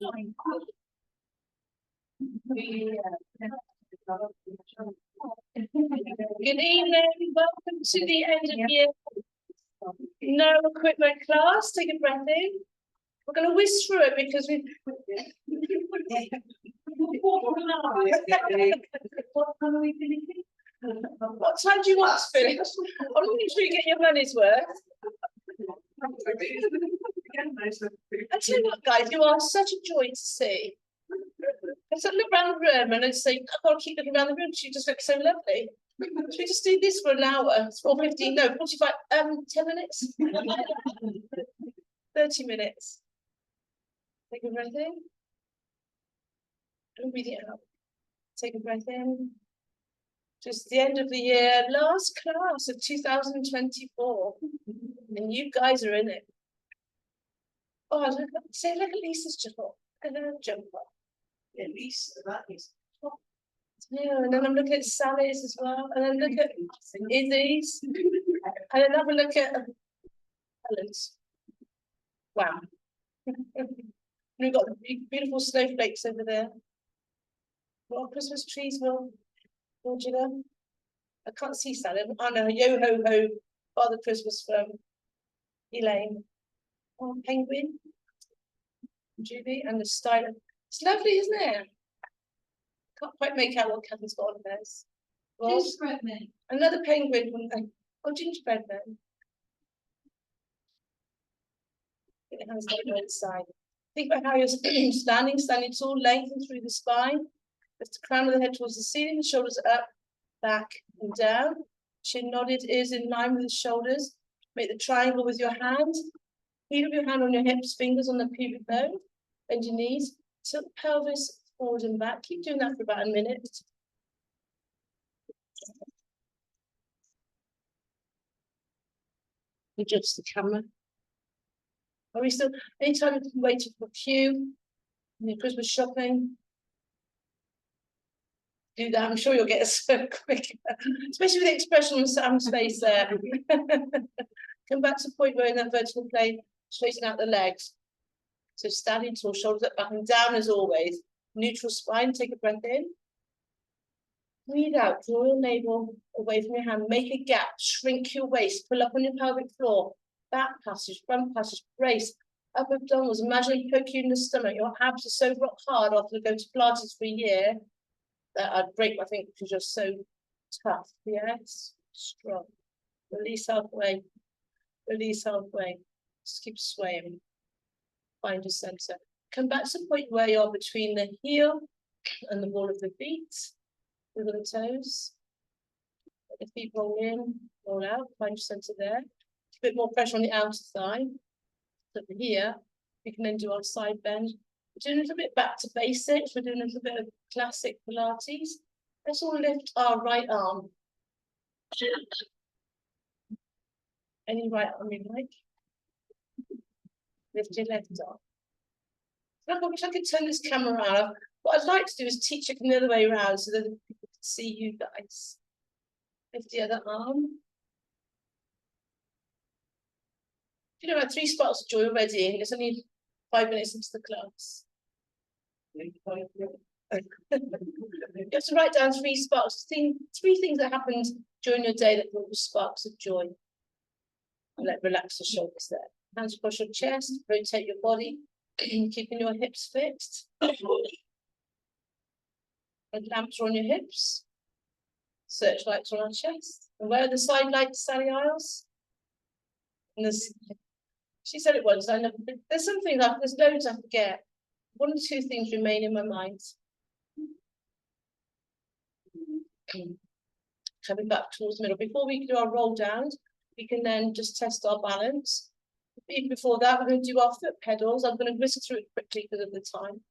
Good evening, welcome to the end of year no equipment class. Take a breath in. We're going to whisk through it because we. What time do you want to finish? I'm making sure you get your money's worth. I tell you what, guys, you are such a joy to see. I said, look around the room and I'd say, I've got to keep looking around the room because you just look so lovely. Should we just do this for an hour? It's 4:15, no, 45, 10 minutes? 30 minutes. Take a breath in. And breathe it out. Take a breath in. Just the end of the year, last class of 2024. And you guys are in it. Oh, look at Lisa's jumper. And then jumper. Yeah, Lisa, that is. Yeah, and then I'm looking at Sally's as well. And then look at Izzy's. And then have a look at Helen's. Wow. We've got beautiful snowflakes over there. What Christmas trees will you know? I can't see Sally. Oh no, yo ho ho, Father Christmas from Elaine. Oh, penguin. Julie and the style. It's lovely, isn't it? Can't quite make out what Kathy's got on theirs. Well, gingerbread man. Another penguin. Oh, gingerbread man. It has that on its side. Think about how you're standing tall, lengthen through the spine. Lift the crown of the head towards the ceiling, the shoulders up, back and down. Chin nodded, ears in line with the shoulders. Make the triangle with your hand. Heel of your hand on your hips, fingers on the pubic bone. Bend your knees. Tilt the pelvis forward and back. Keep doing that for about a minute. Adjust the camera. Are we still, anytime you're waiting for a queue, your Christmas shopping, do that. I'm sure you'll get us so quick, especially with the expression on Sam's face there. Come back to the point where in that vertical plane, straighten out the legs. So standing tall, shoulders up, back and down as always. Neutral spine, take a breath in. Breathe out, draw your navel away from your hand, make a gap, shrink your waist, pull up on your pelvic floor. Back passage, front passage, brace, upper abdominals. Imagine poke you in the stomach. Your abs are so rock hard after going to Pilates for a year that I'd break my finger because you're so tough. Yes, strong. Release halfway. Release halfway. Just keep swaying. Find your center. Come back to the point where you're between the heel and the ball of the feet. Wiggle the toes. Let the feet roll in, roll out. Find your center there. A bit more pressure on the outer thigh. So from here, we can then do our side bend. We're doing a little bit back to basics. We're doing a little bit of classic Pilates. Let's all lift our right arm. Any right arm you like. Lift your left arm. I wish I could turn this camera around. What I'd like to do is teach it the other way around so that people can see you guys. Lift the other arm. You know, about 3 sparks of joy already, and it's only 5 minutes into the class. You have to write down 3 sparks, 3 things that happened during your day that brought you sparks of joy. And relax the shoulders there. Hands across your chest, rotate your body, keeping your hips fixed. And lamps are on your hips. Searchlights are on our chest. And where are the side lights, Sally Isles? And there's, she said it once, I never, there's some things, there's loads I forget. 1 or 2 things remain in my mind. Coming back towards the middle. Before we do our roll down, we can then just test our balance. Even before that, we're going to do our foot pedals. I'm going to whisk through it quickly because of the time.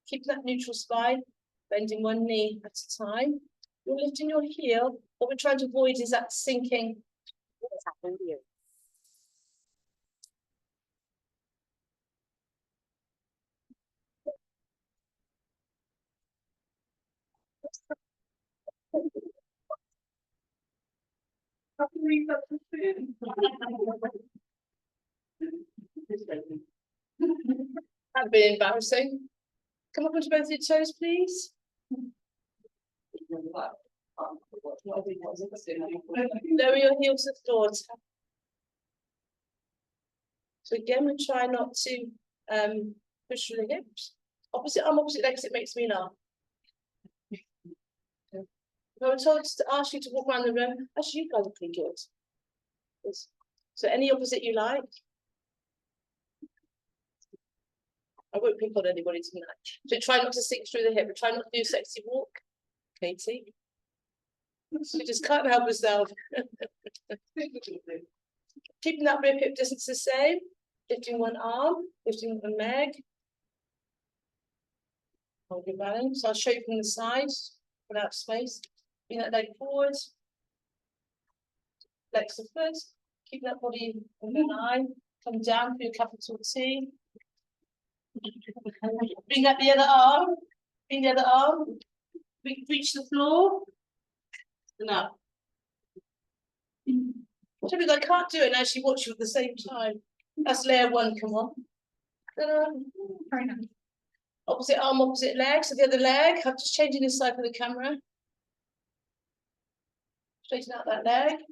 Keep that neutral spine, bending 1 knee at a time. You're lifting your heel. What we're trying to avoid is that sinking. What's happened to you? That'd be embarrassing. Come up onto both your toes, please. Lower your heels to the floor. So again, we try not to push through the hips. Opposite arm, opposite legs, it makes me laugh. If I were told to ask you to walk around the room, actually you guys are pretty good. So any opposite you like. I won't pick on anybody tonight. So try not to sink through the hip. Try not to do a sexy walk. Katie. So just can't help herself. Keeping that rib hip distance the same. Lifting one arm, lifting one leg. Hold your balance. I'll show you from the side without space. Bring that leg forward. Flex the foot. Keep that body in line. Come down for your capital T. Bring up the other arm. Bring the other arm. Reach the floor. And up. I can't do it and actually watch you at the same time. That's layer one, come on. Opposite arm, opposite leg. So the other leg. I'm just changing this side for the camera. Straighten out that leg.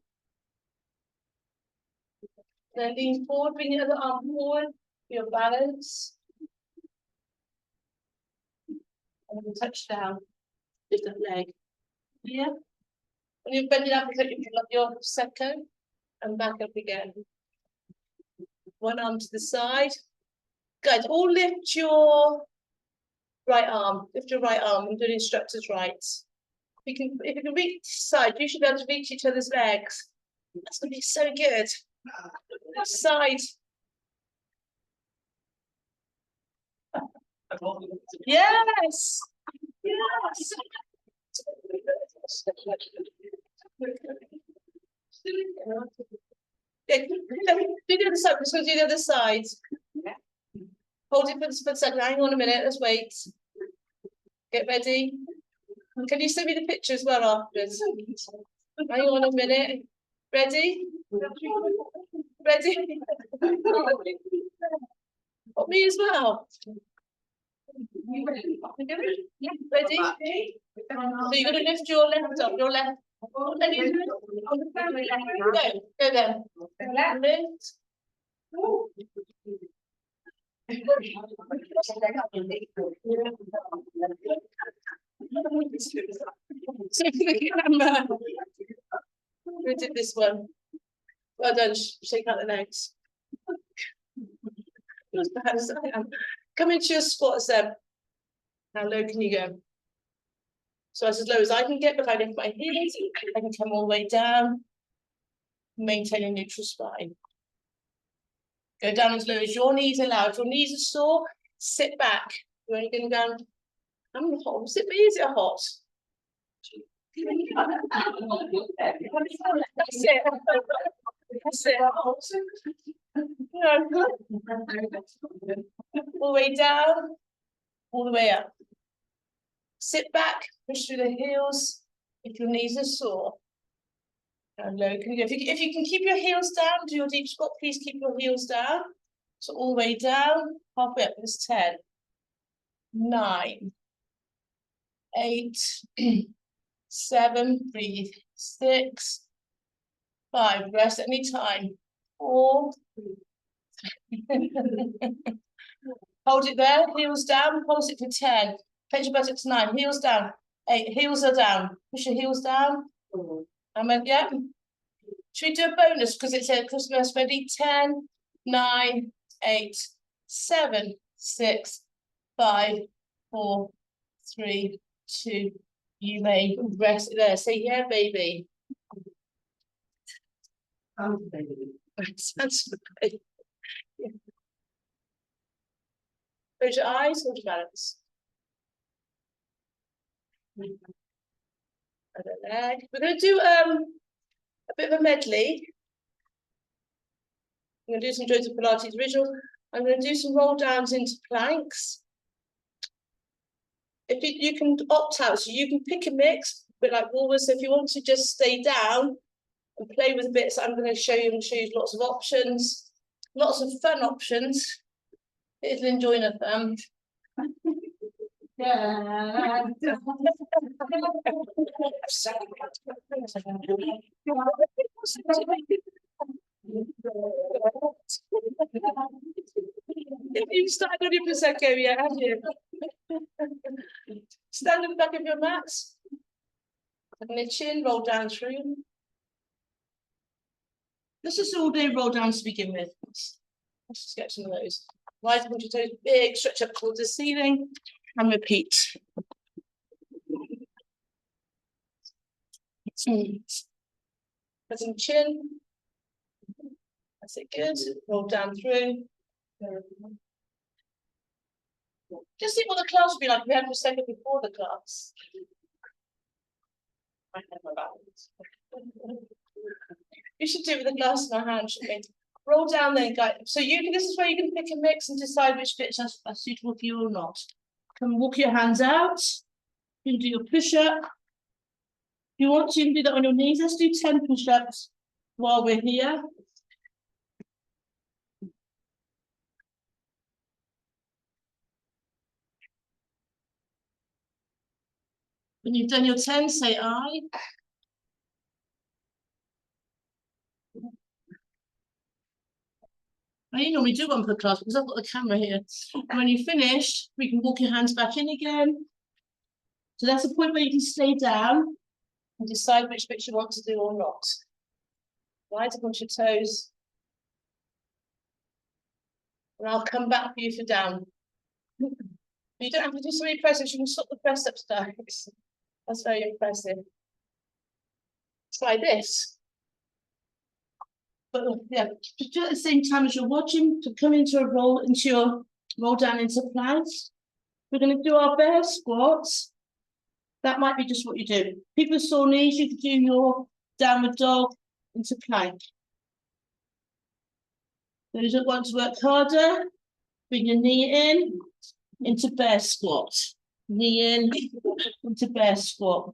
Then lean forward, bring the other arm forward for your balance. And then touch down. Lift that leg. Yeah. When you're bending up, you put your second and back up again. One arm to the side. Guys, all lift your right arm. Lift your right arm. I'm doing instructor's right. If you can reach the side, you should be able to reach each other's legs. That's going to be so good. Side. Yes. Yes. Yeah, do the other side. Let's go do the other side. Hold it for a second. Hang on a minute. Let's wait. Get ready. Can you send me the picture as well afterwards? Hang on a minute. Ready? Ready? Got me as well. Ready? So you're going to lift your left up, your left. Go then. Lift. We did this one. Well done. Shake out the legs. Come into your squats then. How low can you go? So as low as I can get, but I lift my heels, I can come all the way down, maintain a neutral spine. Go down as low as your knees allow. If your knees are sore, sit back. You're only going down. I'm hot. Sit, is it hot? That's it. That's it. All the way down, all the way up. Sit back, push through the heels. If your knees are sore. And low can you go. If you can keep your heels down, do your deep squat, please keep your heels down. So all the way down, halfway up is 10, 9, 8, 7, breathe, 6, 5, rest any time, 4, hold it there, heels down, pulse it for 10, pinch your buttocks 9, heels down, 8, heels are down, push your heels down, yeah. Should we do a bonus because it's a Christmas? Ready? 10, 9, 8, 7, 6, 5, 4, 3, 2. You may rest there. Say yeah, baby. Baby. Sounds great. Yeah. Close your eyes, hold your balance. Other leg. We're going to do a bit of a medley. I'm going to do some joints of Pilates original. I'm going to do some roll downs into planks. If you can opt out, so you can pick a mix, a bit like Woolworths. So if you want to just stay down and play with bits, I'm going to show you lots of options, lots of fun options. It's enjoying a thumb. Yeah. You started on your Prosecco yet, have you? Stand at the back of your mat. And the chin, roll down through. Let's just all day roll down to begin with. Let's just get some of those. Right up onto your toes, big stretch up towards the ceiling, and repeat. Pressing chin. That's it, good. Roll down through. Just see what the class would be like if we had Prosecco before the class. You should do it with a glass in our hand, shouldn't we? Roll down then, guys. So this is where you can pick a mix and decide which bits are suitable for you or not. Come walk your hands out. You can do your push-up. If you want to, you can do that on your knees. Let's do 10 push-ups while we're here. When you've done your 10, say aye. I normally do one per class because I've got the camera here. And when you've finished, we can walk your hands back in again. So that's the point where you can stay down and decide which bits you want to do or not. Right up onto your toes. And I'll come back for you for down. You don't have to do so many presses, you can stop the press ups down. That's very impressive. Try this. But yeah, just do it at the same time as you're watching to come into a roll down into plank. We're going to do our bear squats. That might be just what you do. People with sore knees, you can do your downward dog into plank. Those that want to work harder, bring your knee in into bear squat. Knee in into bear squat.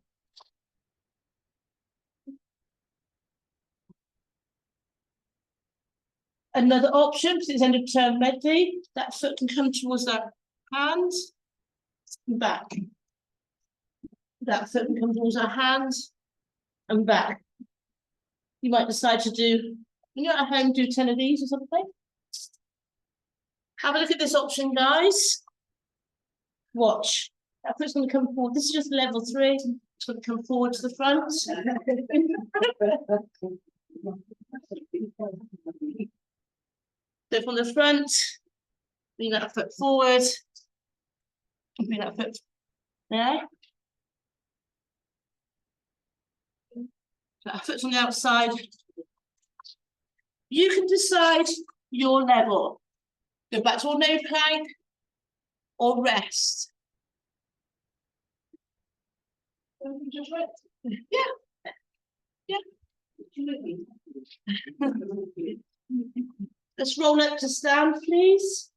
Another option, because it's end of term medley, that foot can come towards that hand and back. That foot can come towards our hands and back. You might decide to do, when you're at home, do 10 of these or something. Have a look at this option, guys. Watch. That foot's going to come forward. This is just level 3. It's going to come forward to the front. So from the front, bring that foot forward. Bring that foot there. That foot's on the outside. You can decide your level. Go back to ordinary plank or rest. Yeah. Yeah. Let's roll up to stand, please.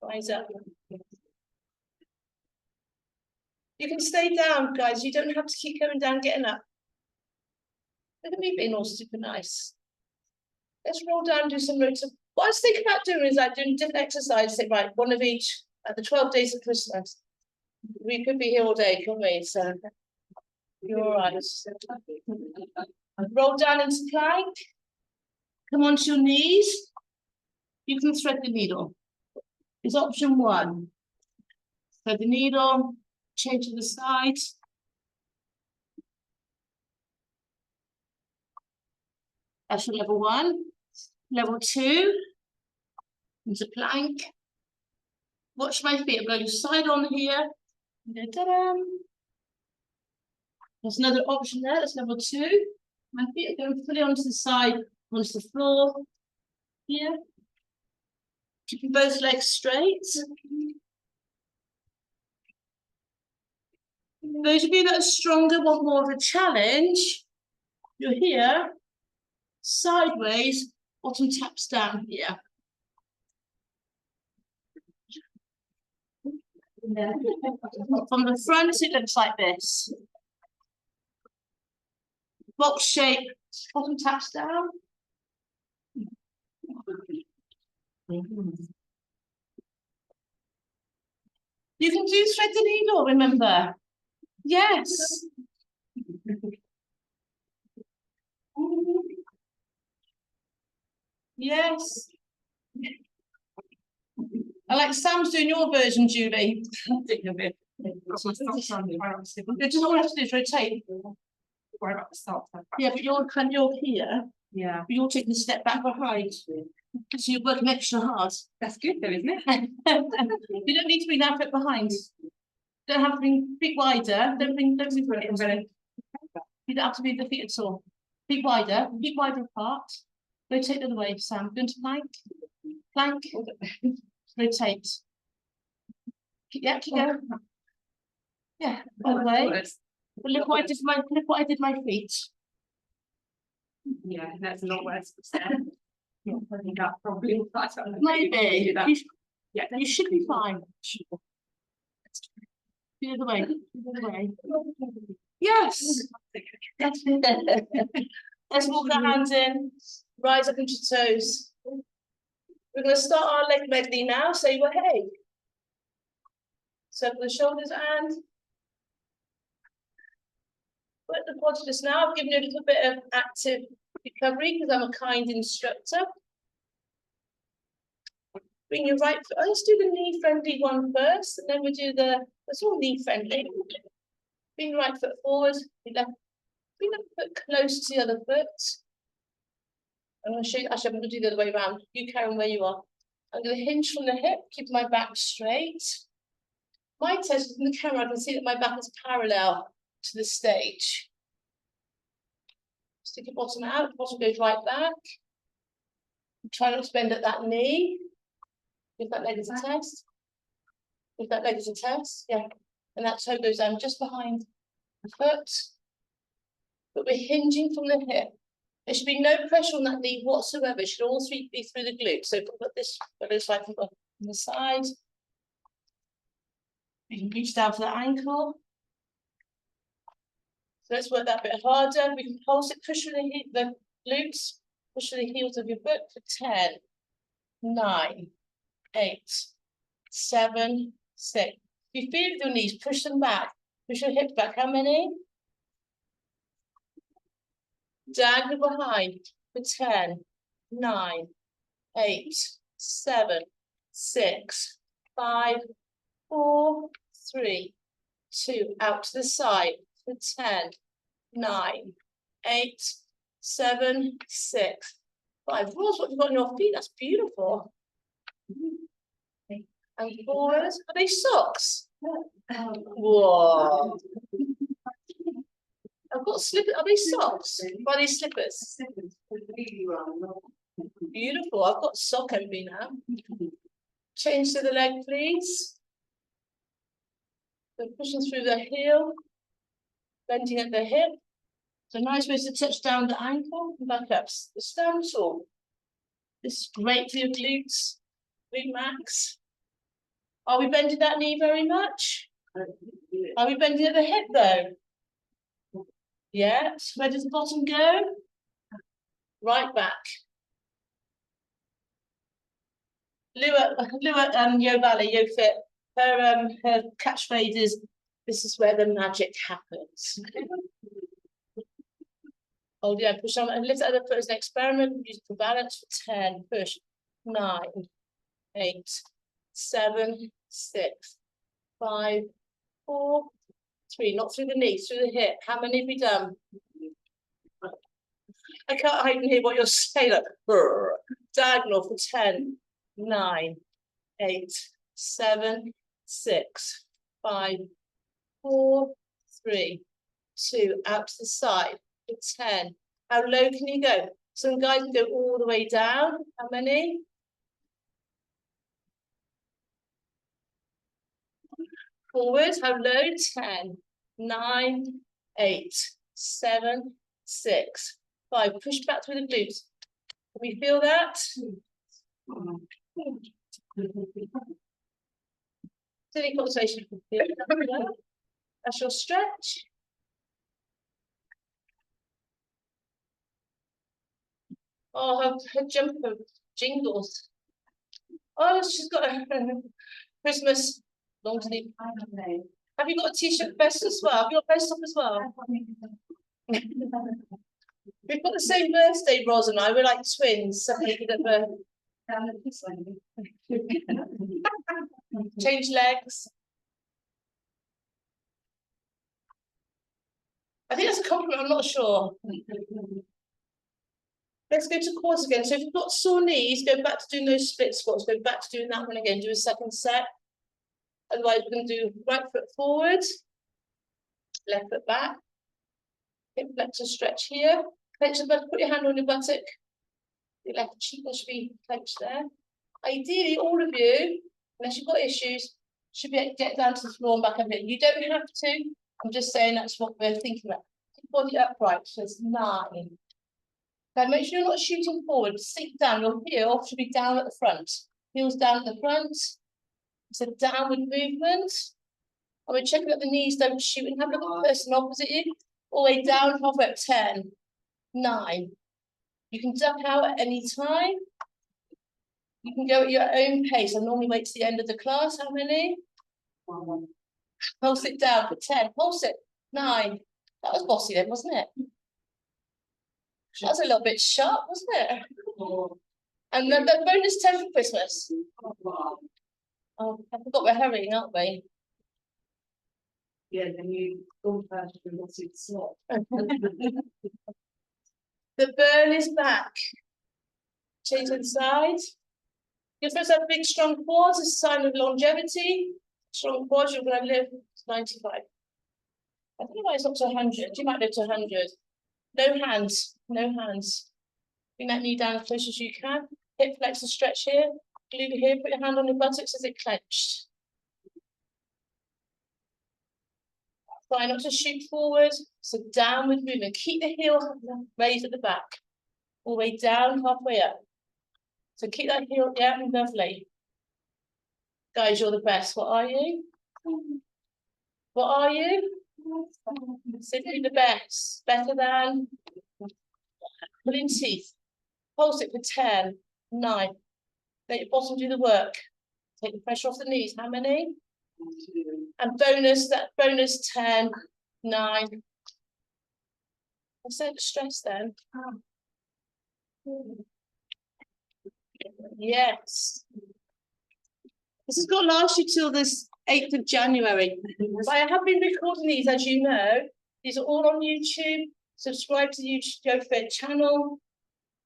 Rise up. You can stay down, guys. You don't have to keep going down, getting up. Look at me being all super nice. Let's roll down, do some rotation. What I was thinking about doing is like doing different exercises. Say, right, one of each at the 12 days of Christmas. We could be here all day, couldn't we? So you're all right. Roll down into plank. Come onto your knees. You can thread the needle. It's option 1. Thread the needle, change to the side. That's for level 1. Level 2, into plank. Watch my feet. I'm going to side on here. Ta-da. There's another option there. That's level 2. My feet are going fully onto the side, onto the floor. Here. Keeping both legs straight. Those of you that are stronger, want more of a challenge, you're here, sideways, bottom taps down here. From the front, it looks like this. Box shape, bottom taps down. You can do thread the needle, remember? Yes. Yes. I like Sam's doing your version, Julie. You just all you have to do is rotate. Worry about the start. Yeah, but you're here. Yeah, But you're taking a step back behind. So you're working extra hard. that's good though, isn't it? You don't need to be that bit behind. Don't have to be a bit wider. Don't be you don't have to be the feet at all. Feet wider apart. Rotate the other way, Sam. Go into plank. Plank. Rotate. Yeah, keep going. Yeah, other way. But look what I did my feet. Yeah, that's a lot worse. Yeah, I think that probably Maybe. Yeah, You should be fine. The other way. The other way. Yes. Let's walk our hands in. Rise up into toes. We're going to start our leg medley now. Say well, hey. Circle the shoulders and put the quads just now. I've given you a little bit of active recovery because I'm a kind instructor. Bring your right foot. Let's do the knee-friendly one first, and then we do that's all knee-friendly. Bring your right foot forward, your left, bring the foot close to the other foot. I'm going to show you, actually, I'm going to do the other way around. You carry on where you are. I'm going to hinge from the hip, keep my back straight. My test in the camera, I can see that my back is parallel to the stage. Stick your bottom out, bottom goes right back. Try not to bend at that knee. If that leg is a test. If that leg is a test, yeah. And that toe goes down just behind the foot. But we're hinging from the hip. There should be no pressure on that knee whatsoever. It should all be through the glute. So put this side from the side. You can reach down for the ankle. So let's work that a bit harder. We can pulse it, push through the glutes, push through the heels of your foot for 10, 9, 8, 7, 6. If you feel with your knees, push them back. Push your hips back. How many? Diagonal behind for 10, 9, 8, 7, 6, 5, 4, 3, 2. Out to the side for 10, 9, 8, 7, 6, 5. Ross, what you've got on your feet, that's beautiful. And forwards. Are they socks? Whoa. I've got slippers. Are they socks? Are they slippers? Beautiful. I've got sock envy now. Change to the leg, please. So pushing through the heel, bending at the hip. So nice way to touch down the ankle and back up. The stand tall. This is great for your glutes, glute max. Are we bending that knee very much? Are we bending at the hip though? Yeah. So where does the bottom go? Right back. Lua, Yo Valley, Yo Fit. Her catchphrase is, "This is where the magic happens." Oh yeah, push on and lift the other foot as an experiment. Use it for balance for 10. Push. 9, 8, 7, 6, 5, 4, 3. Not through the knees, through the hip. How many have we done? I can't even hear what you're saying. Like, brr. Diagonal for 10, 9, 8, 7, 6, 5, 4, 3, 2. Out to the side for 10. How low can you go? Some guys can go all the way down. How many? Forward. How low? 10, 9, 8, 7, 6, 5. Push back through the glutes. Can we feel that? Silly concentration. That's your stretch. Oh, her jumper Jingles. Oh, she's got a Christmas long sleeve. Have you got a t-shirt vest as well? Have you got a vest up as well? We've got the same birthday, Ros and I. We're like twins. So we could have change legs. I think that's a compliment. I'm not sure. Let's go to quads again. So if you've got sore knees, go back to doing those split squats. Go back to doing that one again. Do a second set. Otherwise, we're going to do right foot forward, left foot back. Hip flexor stretch here. Clench the butt. Put your hand on your buttock. Your left cheek should be clenched there. Ideally, all of you, unless you've got issues, should be able to get down to the floor and back up here. You don't have to. I'm just saying that's what we're thinking about. Keep body upright. So it's 9. Now make sure you're not shooting forward. Sink down. Your heel should be down at the front. Heels down at the front. It's a downward movement. And we're checking that the knees don't shoot, and have a look at the person opposite you. All the way down, halfway up. 10, 9. You can duck out at any time. You can go at your own pace. I normally wait to the end of the class. How many? Pulse it down for 10. Pulse it. 9. That was bossy then, wasn't it? That was a little bit sharp, wasn't it? And then the bonus 10 for Christmas. Oh, I forgot we're hurrying, aren't we? Yeah, then you go past the what's it slot. The burn is back. Change to the side. You're supposed to have big, strong quads. It's a sign of longevity. Strong quads, you're going to live to 95. I don't know why it's not to 100. You might live to 100. No hands. No hands. Bring that knee down as close as you can. Hip flexor stretch here. Glute here. Put your hand on your buttocks as it clenched. Try not to shoot forward. So downward movement. Keep the heel raised at the back. All the way down, halfway up. So keep that heel, yeah, lovely. Guys, you're the best. What are you? What are you? Simply the best. Better than. Pulling teeth. Pulse it for 10, 9. Let your bottom do the work. Take the pressure off the knees. How many? And bonus, that bonus 10, 9. I said stress then. Yes. This has got to last you till this 8th of January. But I have been recording these, as you know. These are all on YouTube. Subscribe to the YouTube Go Fit channel.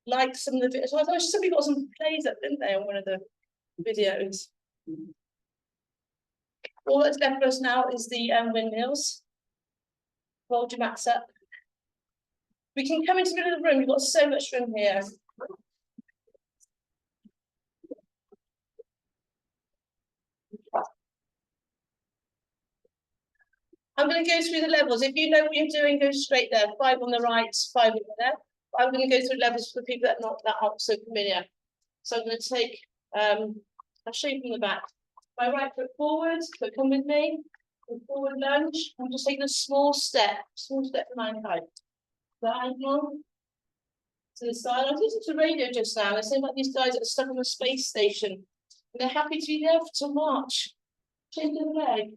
Like some of the videos. So I thought somebody got some plays up, didn't they, on one of the videos? All that's left for us now is the windmills. Fold your mats up. We can come into the middle of the room. We've got so much room here. I'm going to go through the levels. If you know what you're doing, go straight there. 5 on the right, 5 on the left. I'm going to go through levels for the people that aren't so familiar. So I'm going to take, I'll show you from the back. My right foot forward, so come with me. Forward lunge. I'm just taking a small step for mankind. Diagonal to the side. I was listening to radio just now. They seem like these guys that are stuck on the space station. And they're happy to be there to march. Change the leg.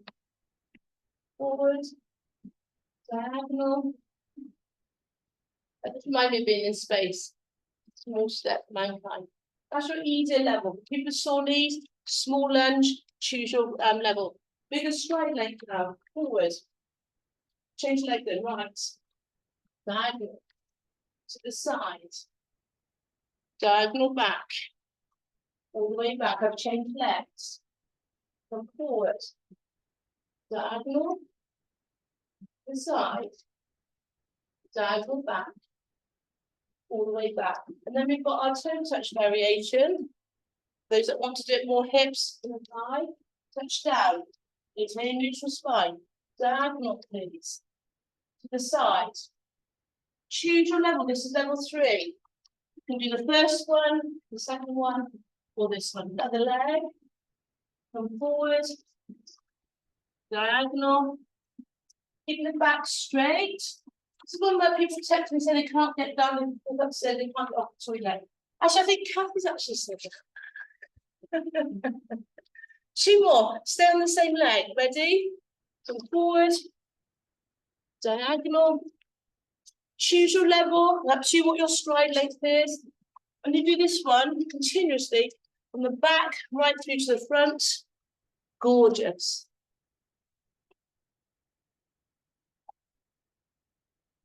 Forward. Diagonal. That just reminds me of being in space. Small step for mankind. That's your easier level. People with sore knees, small lunge, choose your level. Bigger stride length now. Forward. Change leg then, right. Diagonal. To the side. Diagonal back. All the way back. I've changed legs. From forward. Diagonal. To the side. Diagonal back. All the way back. And then we've got our toe touch variation. Those that want to do it more hips in the thigh. Touch down. Maintain neutral spine. Diagonal, please. To the side. Choose your level. This is level 3. You can do the first one, the second one, or this one. Another leg. Come forward. Diagonal. Keeping the back straight. This is one where people text me and say they can't get down and say they can't get off the toilet. Actually, I think Kathy's actually said that. 2 more. Stay on the same leg. Ready? Come forward. Diagonal. Choose your level. Up to you what your stride length is. And you do this one continuously from the back right through to the front. Gorgeous.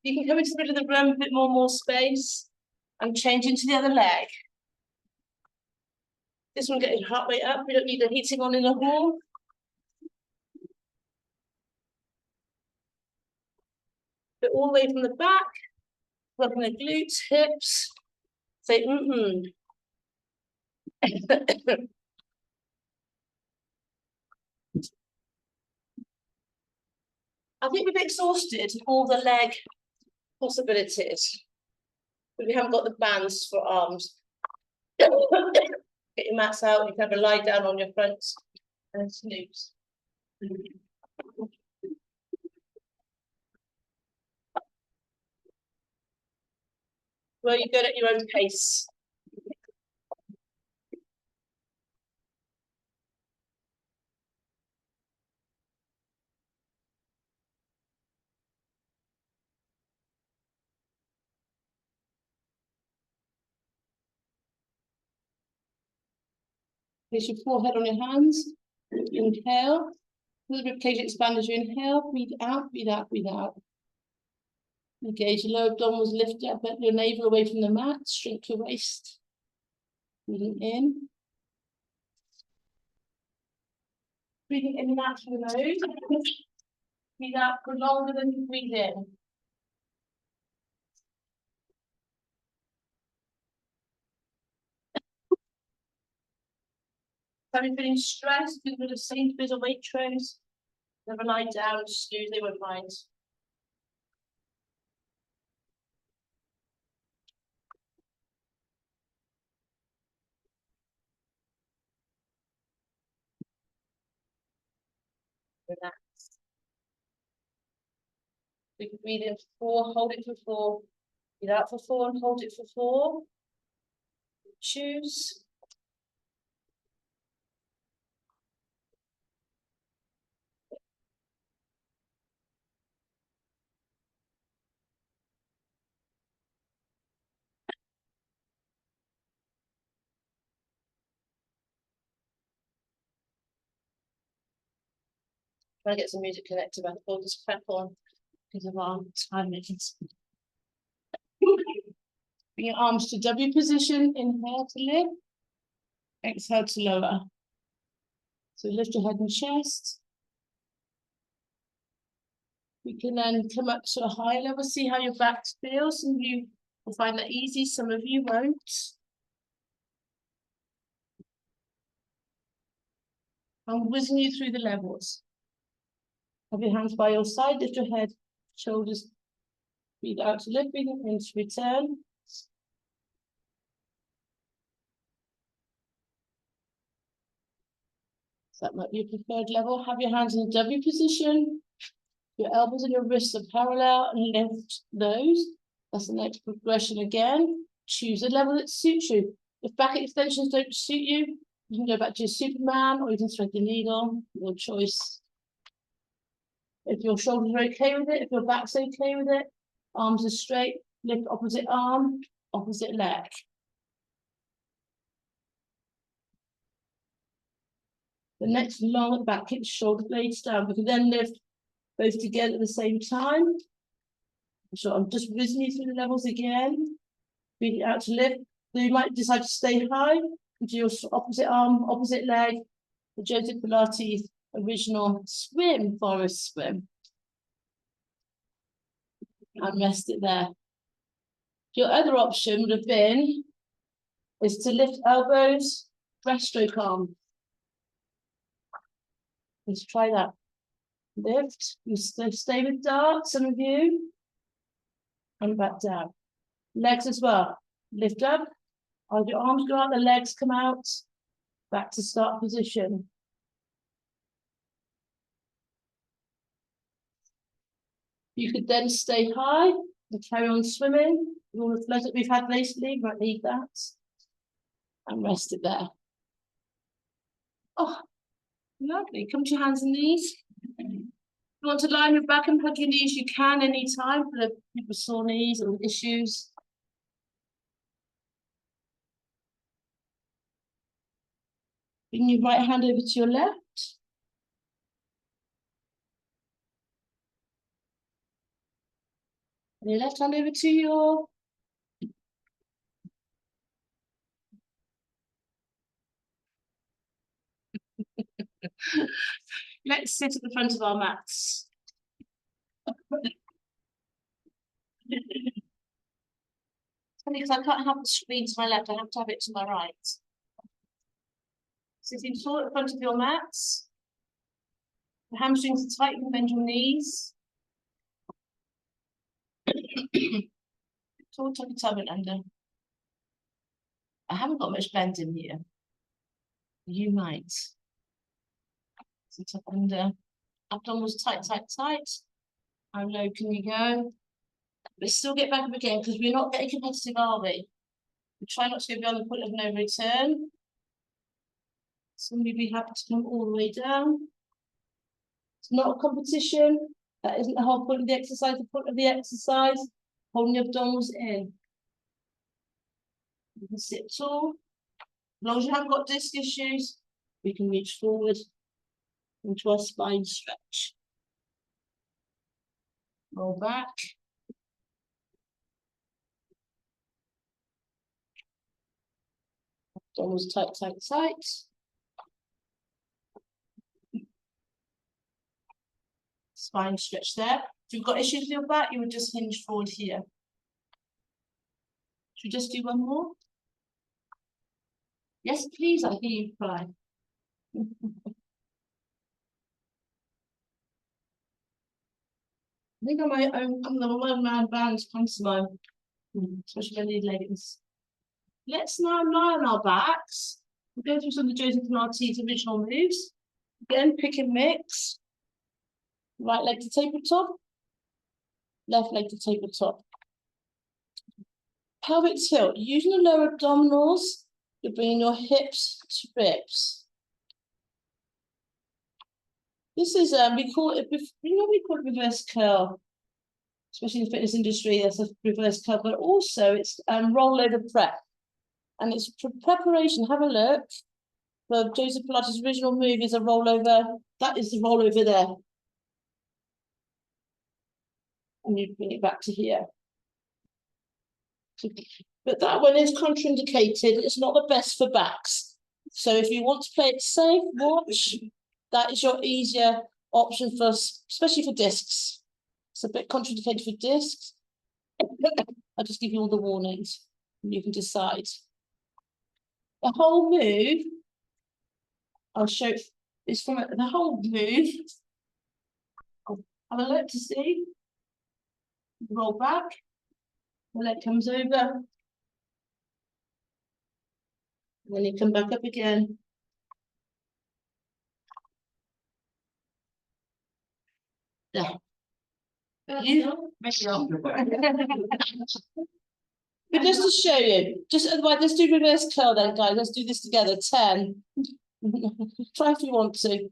You can come into the middle of the room, a bit more space, and change into the other leg. This one, get your heart rate up. We don't need the heating on in the hall. But all the way from the back, rubbing the glutes, hips. Say, I think we've exhausted all the leg possibilities, but we haven't got the bands for arms. Get your mats out. You can have a lie down on your front and snooze. Well, you go at your own pace. Place your forehead on your hands. Inhale. Feel the ribcage expand as you inhale. Breathe out, breathe out, breathe out. Engage your lower abdominals, lift up your navel away from the mat. Shrink your waist. Breathing in. Breathing in and out through the nose. Breathe out for longer than you breathe in. If you're feeling stressed, you could have seen bit of Waitrose. Never lie down, snooze, they won't mind. Relax. We can breathe in for 4, hold it for 4. Breathe out for 4 and hold it for 4. Choose. Try to get some music connected, but we'll just crack on because of our time limits. Bring your arms to W position. Inhale to lift. Exhale to lower. So lift your head and chest. We can then come up to a higher level, see how your back feels. Some of you will find that easy, some of you won't. I'm whizzing you through the levels. Have your hands by your side, lift your head, shoulders, breathe out to lift, breathing in to return. So that might be your preferred level. Have your hands in a W position. Your elbows and your wrists are parallel and lift those. That's the next progression again. Choose a level that suits you. If back extensions don't suit you, you can go back to your Superman or you can thread the needle, your choice. If your shoulders are okay with it, if your back's okay with it, arms are straight, lift opposite arm, opposite leg. The next long back, kick the shoulder blades down. We can then lift both together at the same time. So I'm just whizzing you through the levels again. Breathe it out to lift. So you might decide to stay high, do your opposite arm, opposite leg, the Joseph Pilates original swim, forest swim. And rest it there. Your other option would have been is to lift elbows, breaststroke arm. Let's try that. Lift, you stay with dart, some of you, and back down. Legs as well. Lift up, as your arms go out, the legs come out, back to start position. You could then stay high and carry on swimming. All the flows that we've had recently, you might need that. And rest it there. Oh, lovely. Come to your hands and knees. If you want to lie on your back and hug your knees, you can anytime for the people with sore knees or issues. Bring your right hand over to your left. And your left hand over to your let's sit at the front of our mats. Because I can't have the screen to my left, I have to have it to my right. Sitting tall at the front of your mats. The hamstrings are tight, you can bend your knees. Tall, tuck your tummy under. I haven't got much bend in here. You might. So tuck under. Abdominals tight, tight, tight. How low can you go? But still get back up again because we're not getting competitive, are we? We try not to go beyond the point of no return. So we'd be happy to come all the way down. It's not a competition. That isn't the whole point of the exercise. The point of the exercise, holding the abdominals in. You can sit tall. As long as you haven't got disc issues, we can reach forward into our spine stretch. Roll back. Abdominals tight, tight, tight. Spine stretch there. If you've got issues with your back, you would just hinge forward here. Should we just do one more? Yes, please, I hear you cry. I think I'm the one-man band pantomime, especially when I need leggings. Let's now lie on our backs. We'll go through some of the Joseph Pilates original moves. Again, pick and mix. Right leg to tabletop. Left leg to tabletop. Pelvic tilt. Using the lower abdominals, you're bringing your hips to ribs. This is, we call it reverse curl. Especially in the fitness industry, there's a reverse curl, but also it's rollover prep. And it's preparation. Have a look. The Joseph Pilates original move is a rollover. That is the rollover there. And you bring it back to here. But that one is contraindicated. It's not the best for backs. So if you want to play it safe, watch. That is your easier option for, especially for discs. It's a bit contraindicated for discs. I'll just give you all the warnings and you can decide. The whole move, I'll show, is from the whole move. I'll have a look to see. Roll back. The leg comes over. And then you come back up again. There. But just to show you, just otherwise, let's do reverse curl then, guys. Let's do this together. 10. Try if you want to.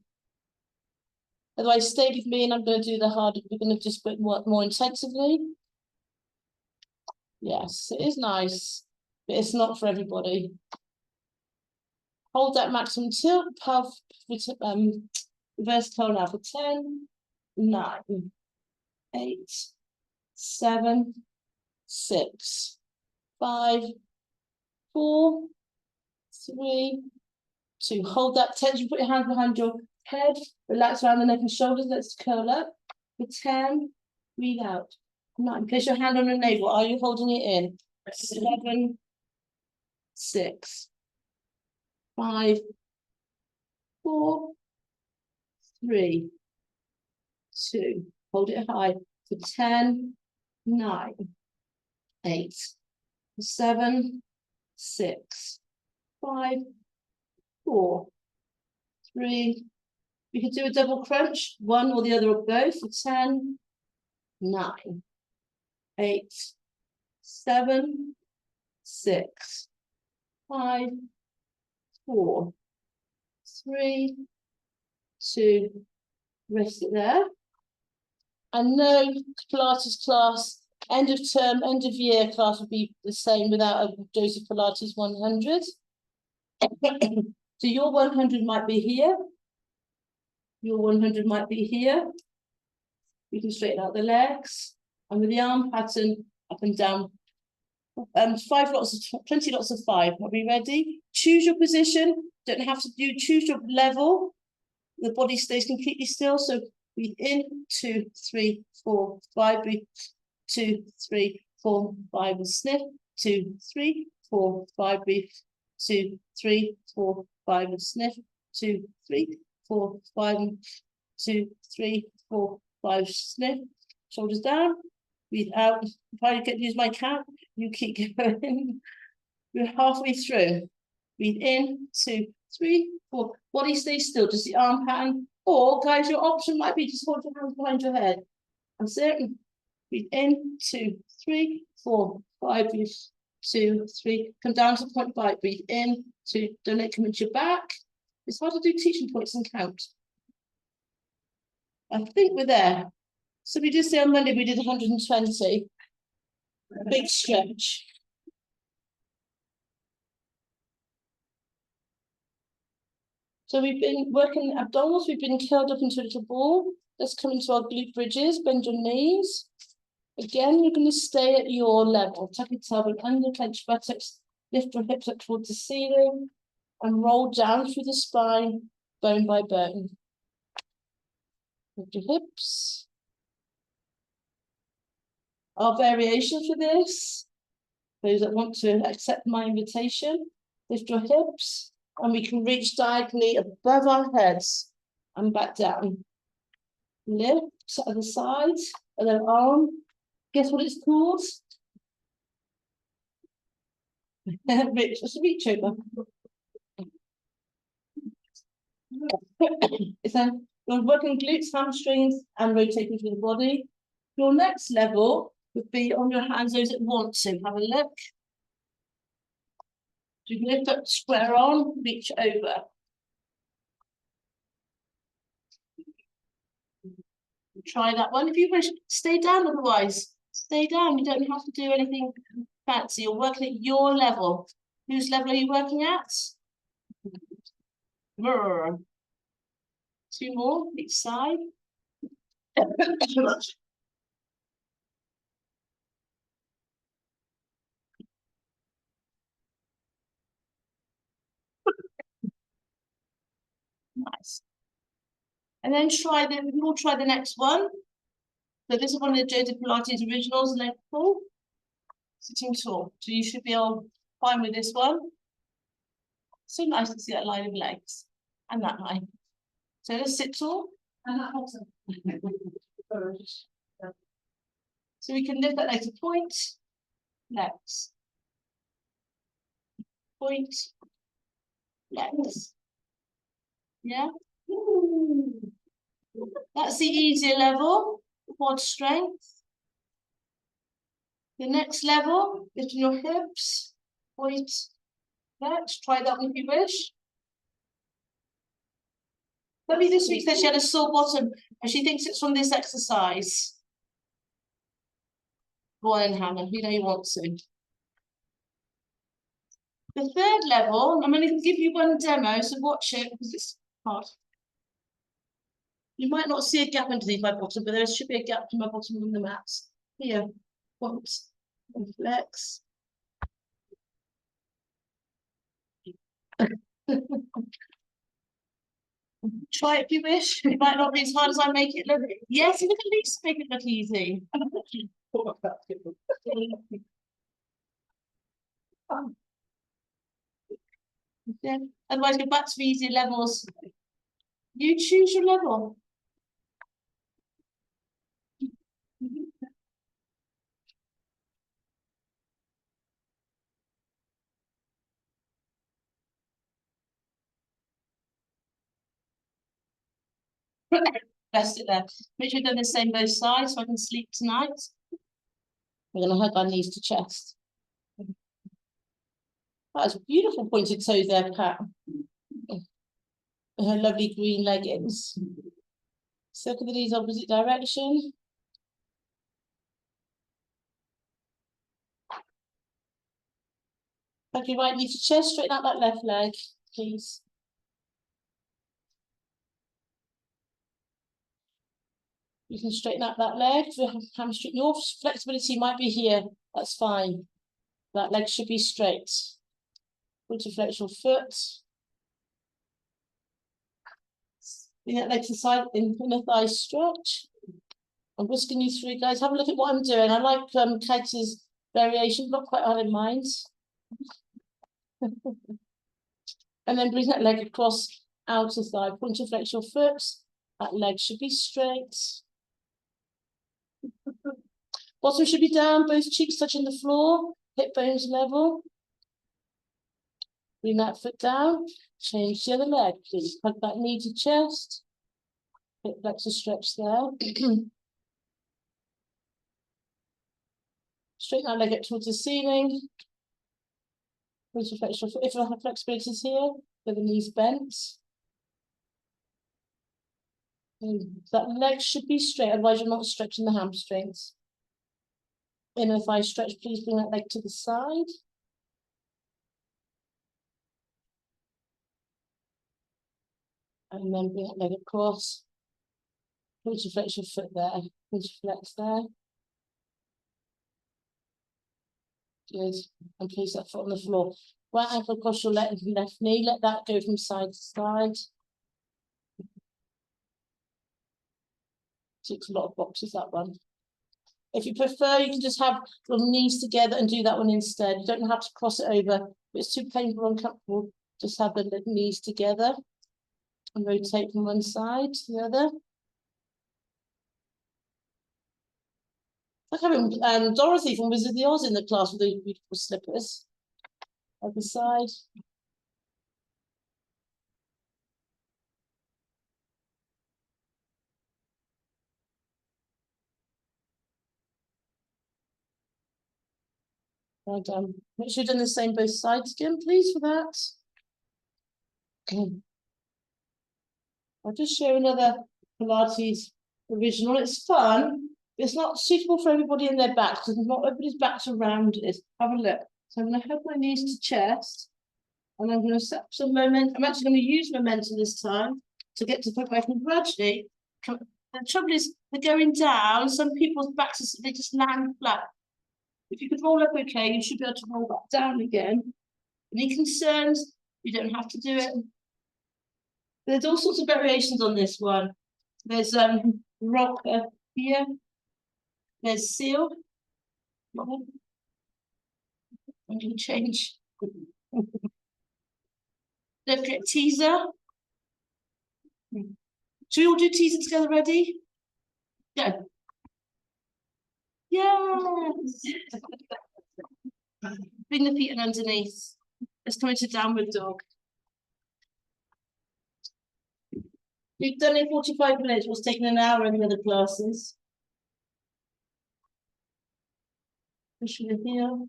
Otherwise, stay with me and I'm going to do the harder. We're going to just put more intensively. Yes, it is nice, but it's not for everybody. Hold that maximum tilt, reverse curl now for 10, 9, 8, 7, 6, 5, 4, 3, 2. Hold that tension, put your hands behind your head, relax around the neck and shoulders, let's curl up. For 10, breathe out. 9, place your hand on your navel. Are you holding it in? 7, 6, 5, 4, 3, 2. Hold it high for 10, 9, 8, 7, 6, 5, 4, 3. You can do a double crunch, one or the other or both for 10, 9, 8, 7, 6, 5, 4, 3, 2, rest it there. And no Pilates class, end of term, end of year class would be the same without a dose of Pilates 100. So your 100 might be here. Your 100 might be here. You can straighten out the legs. And with the arm pattern, up and down. 20 lots of 5. Are we ready? Choose your position. Don't have to do, choose your level. The body stays completely still. So breathe in, 2, 3, 4, 5. Breathe 2, 3, 4, 5 and sniff. 2, 3, 4, 5. Breathe 2, 3, 4, 5 and sniff. 2, 3, 4, 5 and 2, 3, 4, 5 sniff. Shoulders down. Breathe out. If I get to use my count, you keep going. We're halfway through. Breathe in, 2, 3, 4. Body stays still, just the arm pattern. Or, guys, your option might be just hold your hands behind your head. That's it. Breathe in, 2, 3, 4, 5. Breathe 2, 3. Come down to point 5. Breathe in, 2. Don't let it come into your back. It's hard to do teaching points and count. I think we're there. So we did say on Monday we did 120. Big stretch. So we've been working abdominals, we've been curled up into a little ball. Let's come into our glute bridges, bend your knees. Again, you're going to stay at your level. Tuck your tailbone under, clench buttocks, lift your hips up towards the ceiling, and roll down through the spine, bone by bone. Lift your hips. Our variation for this, those that want to accept my invitation, lift your hips, and we can reach diagonally above our heads and back down. Lift to the other side, and then arm. Guess what it's called? It's a reach over. It's you're working glutes, hamstrings, and rotating through the body. Your next level would be on your hands, those that want to. Have a look. You can lift up, square on, reach over. Try that one. If you wish, stay down otherwise. Stay down. You don't have to do anything fancy. You're working at your level. Whose level are you working at? Brr. 2 more, each side. Nice. And then we'll try the next one. So this is one of the Joseph Pilates originals, leg pull. Sitting tall. So you should be all fine with this one. So nice to see that line of legs. And that line. So let's sit tall. And that bottom. So we can lift that leg to point. Legs. Point. Legs. Yeah. That's the easier level, quad strength. The next level, lifting your hips, point, let's try that one if you wish. Somebody this week said she had a sore bottom and she thinks it's from this exercise. Go on, Hannah, you know you want to. The third level, I'm going to give you one demo, so watch it because it's hard. You might not see a gap underneath my bottom, but there should be a gap in my bottom on the mat. Here, point and flex. Try it if you wish. It might not be as hard as I make it look. Yes, you can at least make it look easy. Yeah. Otherwise, go back to the easier levels. You choose your level. Rest it there. Make sure you've done the same both sides so I can sleep tonight. We're going to hug our knees to chest. That's beautiful pointed toes there, Pat. Her lovely green leggings. Circle the knees opposite direction. Back your right knee to chest, straighten out that left leg, please. You can straighten out that leg, hamstring. Your flexibility might be here, that's fine. That leg should be straight. Put to flex your foot. Bring that leg to the side, inner thigh stretch. I'm whisking you through, guys. Have a look at what I'm doing. I like Kate's variation, not quite hard in mind. And then bring that leg across outer thigh. Point to flex your foot. That leg should be straight. Bottom should be down, both cheeks touching the floor, hip bones level. Bring that foot down. Change the other leg, please. Hug that knee to chest. Hip flexor stretch there. Straighten that leg up towards the ceiling. If you have flexibility here, with the knees bent. And that leg should be straight, otherwise you're not stretching the hamstrings. Inner thigh stretch, please bring that leg to the side. And then bring that leg across. Push to flex your foot there. Push to flex there. Good. And place that foot on the floor. Right ankle across your left knee. Let that go from side to side. Ticks a lot of boxes, that one. If you prefer, you can just have your knees together and do that one instead. You don't have to cross it over. If it's too painful or uncomfortable, just have the knees together and rotate from one side to the other. Like having Dorothy from Wizard of the Oz in the class with those beautiful slippers. Other side. Well done. Make sure you've done the same both sides again, please, for that. I'll just share another Pilates original. It's fun. It's not suitable for everybody in their backs because not everybody's backs are rounded. Have a look. So I'm going to hug my knees to chest, and I'm going to set some momentum. I'm actually going to use momentum this time to get to the point where I can gradually come. The trouble is, they're going down. Some people's backs, they just land flat. If you could roll up okay, you should be able to roll back down again. Any concerns? You don't have to do it. There's all sorts of variations on this one. There's rocker here. There's seal. I'm going to change. Don't forget teaser. Should we all do teaser together? Ready? Go. Yes. Bring the feet in underneath. Let's come into downward dog. We've done it 45 minutes. What's taken an hour in the other classes. Push the heel.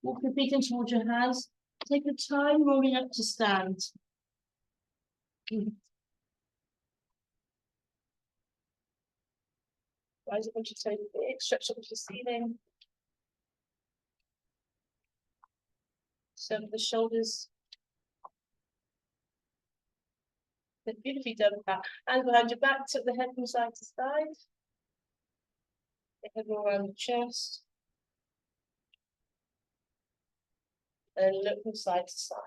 Walk the feet in towards your hands. Take the time rolling up to stand. Rise up onto your toe, stretch up to the ceiling. Circle the shoulders. Then beautifully done with that. And behind your back, tip the head from side to side. The head all around the chest. And look from side to side.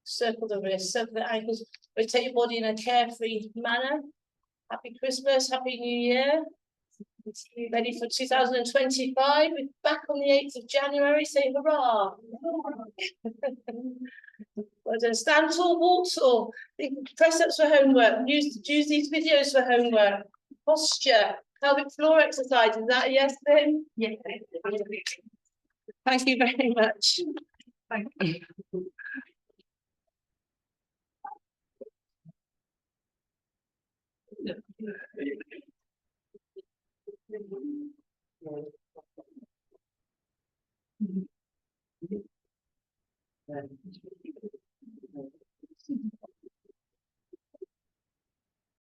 Circle the wrists, circle the ankles. Rotate your body in a carefree manner. Happy Christmas, Happy New Year. Ready for 2025. We're back on the 8th of January. Say hurrah. Well done. Stand tall, walk tall. Press ups for homework. Use these videos for homework. Posture. Pelvic floor exercise. Is that a yes, Tim? Yes. Thank you very much. Thank you.